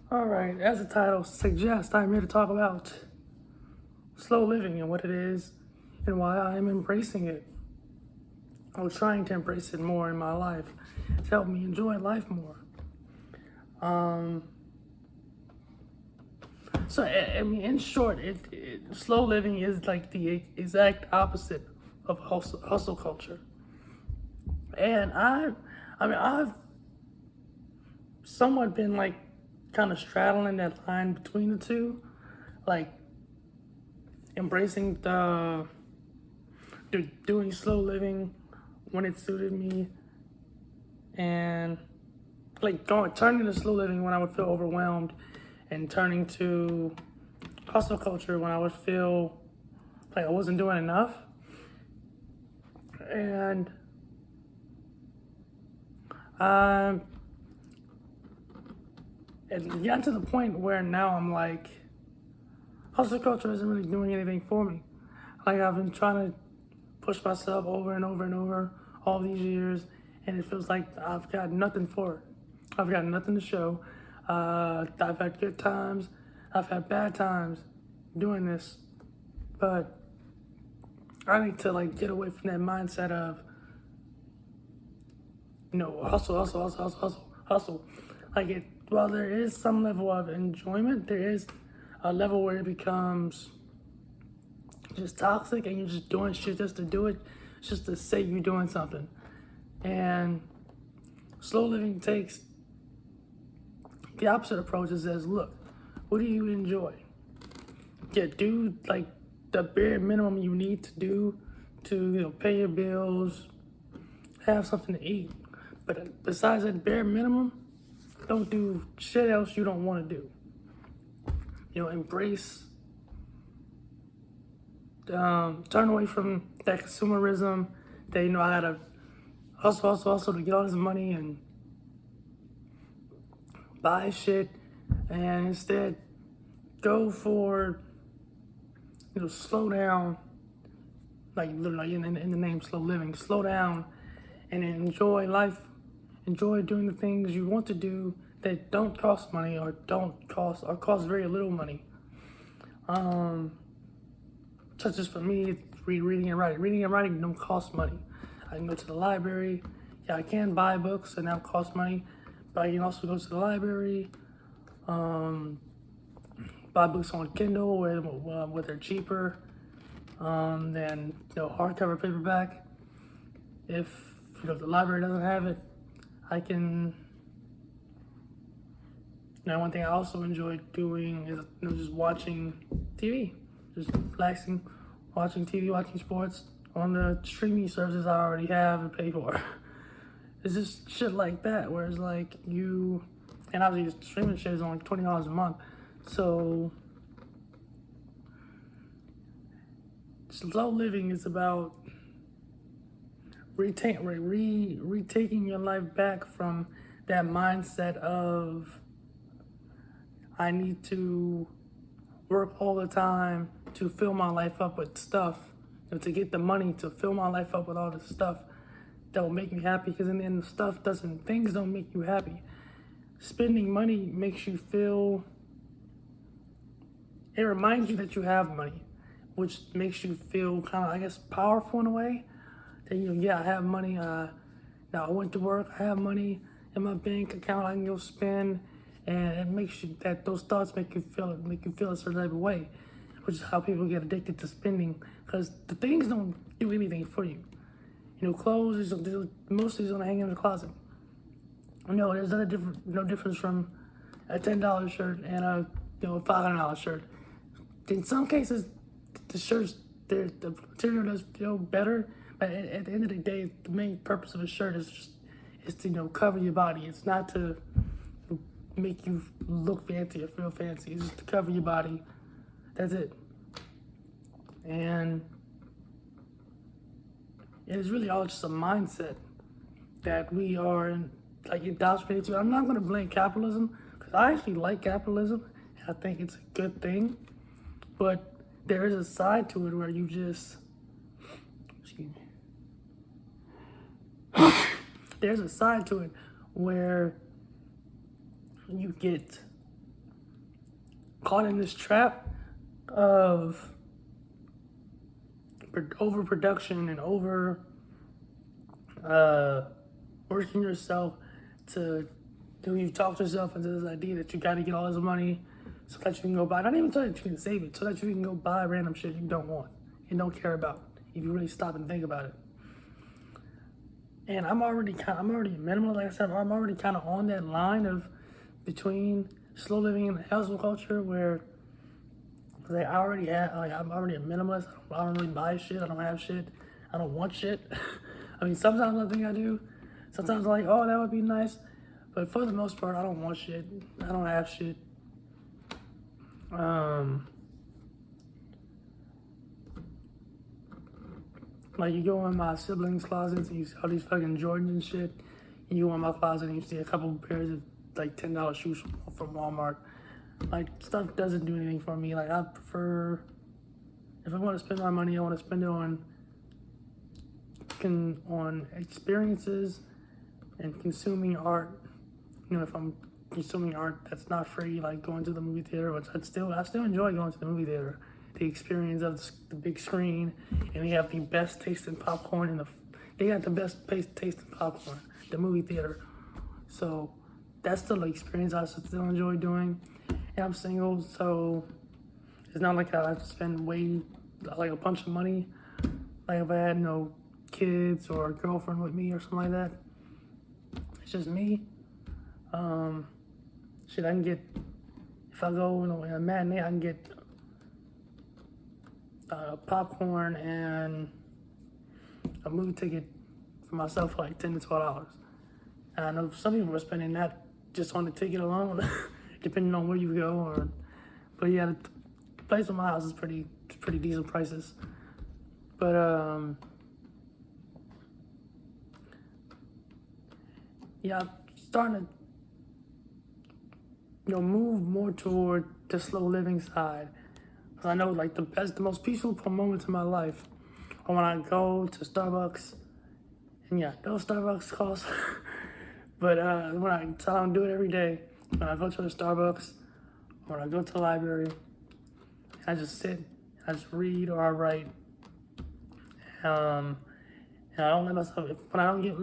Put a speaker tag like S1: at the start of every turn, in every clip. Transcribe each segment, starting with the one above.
S1: All right, as the title suggests, I'm here to talk about slow living and what it is and why I am embracing it. I'm trying to embrace it more in my life to help me enjoy life more. Um, so, in short, slow living is like the exact opposite of hustle culture. And I've somewhat been like kind of straddling that line between the two, like embracing doing slow living when it suited me, and like turning to slow living when I would feel overwhelmed, and turning to hustle culture when I would feel like I wasn't doing enough. And um, it got to the point where now I'm like, hustle culture isn't really doing anything for me. Like I've been trying to push myself over and over and over all these years, and it feels like I've got nothing for it. I've got nothing to show. I've had good times, I've had bad times doing this, but I need to like get away from that mindset of hustle, hustle, hustle, hustle, hustle, hustle. Like it, while there is some level of enjoyment, there is a level where it becomes just toxic and you're just doing shit just to do it, just to say you're doing something. And slow living takes the opposite approach. It says, look, what do you enjoy? Yeah, do like the bare minimum you need to do to pay your bills, have something to eat. But besides that bare minimum, don't do shit else you don't want to do. Embrace, turn away from that consumerism. That I gotta hustle, hustle, hustle to get all this money and buy shit, and instead go for slow down, like literally in the name slow living. Slow down and enjoy life. Enjoy doing the things you want to do that don't cost money or cost very little money. Such as for me, reading and writing. Reading and writing don't cost money. I can go to the library. Yeah, I can buy books and that costs money, but I can also go to the library, buy books on Kindle where they're cheaper than hardcover paperback. If the library doesn't have it, I can. One thing I also enjoy doing is just watching TV, just relaxing, watching TV, watching sports on the streaming services I already have and pay for. It's just shit like that, where it's like and obviously streaming shit is only $20 a month, so slow living is about retaking your life back from that mindset of I need to work all the time to fill my life up with stuff, to get the money to fill my life up with all this stuff that will make me happy. Because in the end, things don't make you happy. Spending money makes you feel. It reminds you that you have money, which makes you feel kind of, I guess, powerful in a way. That I have money. Now I went to work. I have money in my bank account. I can go spend. And it makes you those thoughts make you feel a certain type of way, which is how people get addicted to spending, because the things don't do anything for you. Clothes mostly gonna hang in the closet. There's no difference from a $10 shirt and a $500 shirt. In some cases, the shirts the material does better, but at the end of the day, the main purpose of a shirt is to cover your body. It's not to make you look fancy or feel fancy. It's just to cover your body. That's it. And it is really all just a mindset that we are indoctrinated to. I'm not going to blame capitalism, because I actually like capitalism. I think it's a good thing. But there is a side to it where you just, excuse me. There's a side to it where you get caught in this trap of overproduction and working yourself to you talk yourself into this idea that you got to get all this money so that you can go buy, not even so that you can save it, so that you can go buy random shit you don't want and don't care about if you really stop and think about it. And I'm already minimal, like I said, I'm already kind of on that line of between slow living and hustle culture where like I'm already a minimalist. I don't really buy shit. I don't have shit. I don't want shit. I mean, sometimes I think I do. Sometimes I'm like, oh, that would be nice. But for the most part, I don't want shit. I don't have shit. Like you go in my siblings' closets and you see all these fucking Jordans and shit. And you go in my closet and you see a couple pairs of like $10 shoes from Walmart. Like stuff doesn't do anything for me. Like I prefer, if I want to spend my money, I want to spend it on experiences and consuming art. You know, if I'm consuming art that's not free, like going to the movie theater, which I still enjoy going to the movie theater. The experience of the big screen, and they have the best tasting popcorn they got the best tasting popcorn, the movie theater. So that's still the experience I still enjoy doing. And I'm single, so it's not like I have to spend like a bunch of money. Like if I had no kids or a girlfriend with me or something like that. It's just me. Shit, I can get, if I go in a matinee, I can get popcorn and a movie ticket for myself for like $10 to $12. And I know some people are spending that just on the ticket alone, depending on where you go. But yeah, the place in my house is pretty decent prices. But yeah, I'm starting to move more toward the slow living side. Cause I know like the most peaceful moments in my life are when I go to Starbucks, and yeah, those Starbucks cost. But when I don't do it every day, when I go to the Starbucks, or when I go to the library, I just sit, I just read or I write. And I don't let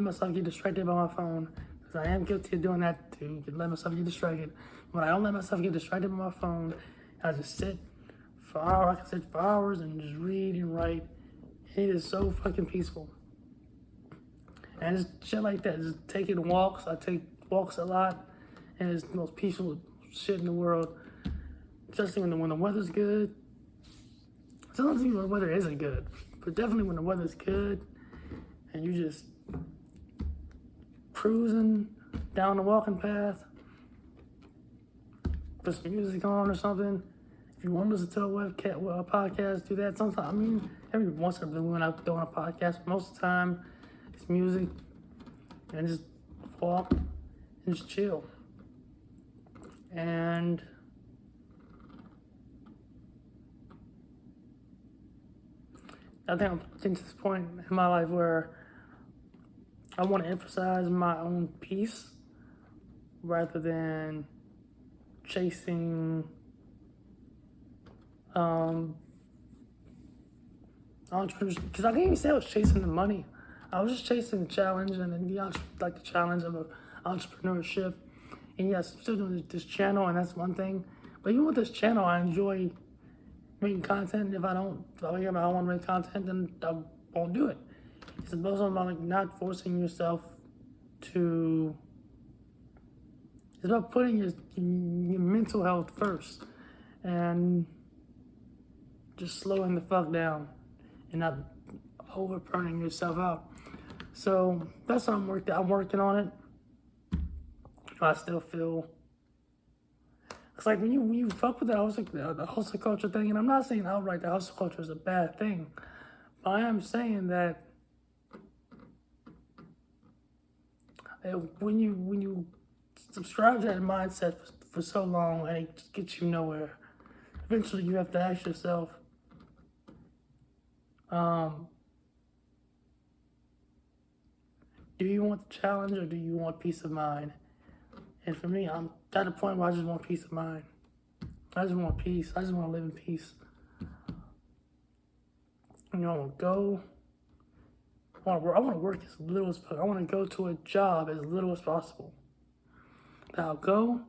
S1: myself get distracted by my phone, because I am guilty of doing that too. Let myself get distracted. When I don't let myself get distracted by my phone, I just sit for hours. I can sit for hours and just read and write. It is so fucking peaceful. And just shit like that. Just taking walks. I take walks a lot, and it's the most peaceful shit in the world. Especially when the weather's good. Sometimes even when the weather isn't good, but definitely when the weather's good, and you just cruising down the walking path, put some music on or something. If you want to listen to a podcast, do that. Sometimes, I mean, every once in a blue moon I'm doing a podcast, but most of the time it's music and just walk and just chill. And I think I'm getting to this point in my life where I want to emphasize my own peace rather than chasing entrepreneurs. Because I didn't even say I was chasing the money. I was just chasing the challenge and the challenge of entrepreneurship. And yes, I'm still doing this channel, and that's one thing. But even with this channel, I enjoy making content. If I don't want to make content, then I won't do it. It's also about like not forcing yourself to. It's about putting your mental health first, and just slowing the fuck down, and not over-burning yourself out. So that's what I'm working on it. I still feel. It's like when you fuck with the hustle culture thing, and I'm not saying outright the hustle culture is a bad thing, but I am saying that when you subscribe to that mindset for so long, and it just gets you nowhere, eventually you have to ask yourself, do you want the challenge or do you want peace of mind? And for me, I'm at a point where I just want peace of mind. I just want peace. I just want to live in peace. You know, I want to go. I want to work as little as possible. I want to go to a job as little as possible. I'll go,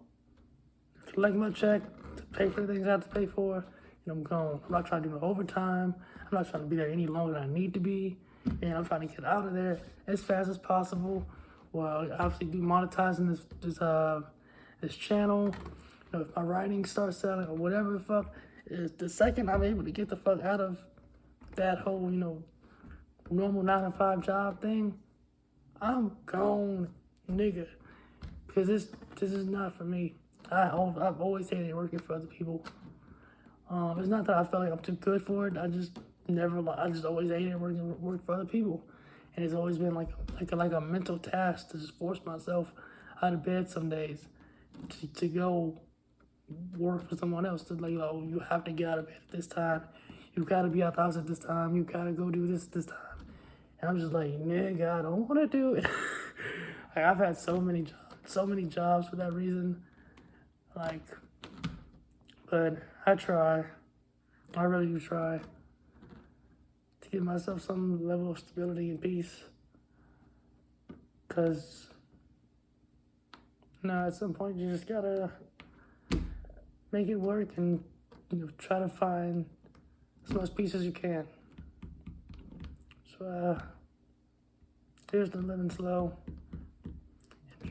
S1: collect my check, to pay for the things I have to pay for, and I'm gone. I'm not trying to do no overtime. I'm not trying to be there any longer than I need to be. And I'm trying to get out of there as fast as possible. Well, obviously do monetizing this channel. You know, if my writing starts selling or whatever the fuck, is the second I'm able to get the fuck out of that whole, you know, normal 9-to-5 job thing, I'm gone, nigga. Because this is not for me. I've always hated working for other people. It's not that I feel like I'm too good for it. I just always hated working for other people, and it's always been like a mental task to just force myself out of bed some days to go work for someone else. To like, oh, you have to get out of bed at this time. You gotta be out the house at this time. You gotta go do this time. And I'm just like, nigga, I don't want to do it. Like, I've had so many jobs for that reason. Like, but I try. I really do try to give myself some level of stability and peace. Because, at some point you just gotta make it work and, you know, try to find as much peace as you can. So, here's the living slow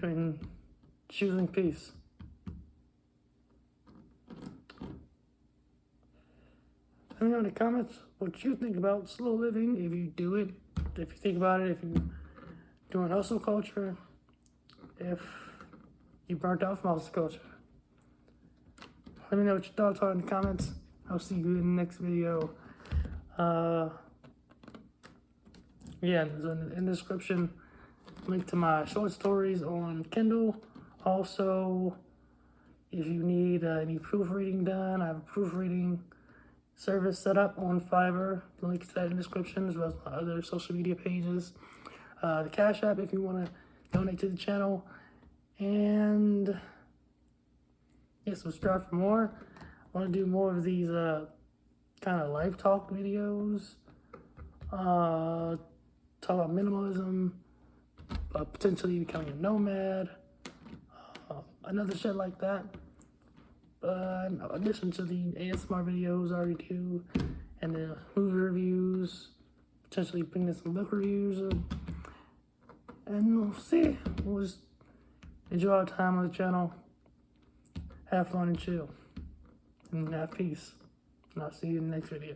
S1: and choosing peace. Let me know in the comments what you think about slow living, if you do it, if you think about it, if you're doing hustle culture, if you burnt out from hustle culture. Let me know what your thoughts are in the comments. I'll see you in the next video. Yeah, there's in the description link to my short stories on Kindle. Also, if you need any proofreading done, I have a proofreading service set up on Fiverr. The link to that in the description, as well as my other social media pages. The CashApp if you want to donate to the channel. And yeah, subscribe for more. I want to do more of these kind of life talk videos. Talk about minimalism, potentially becoming a nomad, another shit like that. In addition to the ASMR videos I already do, and the movie reviews, potentially bring in some book reviews, and we'll see. We'll just enjoy our time on the channel, have fun and chill, and have peace. And I'll see you in the next video.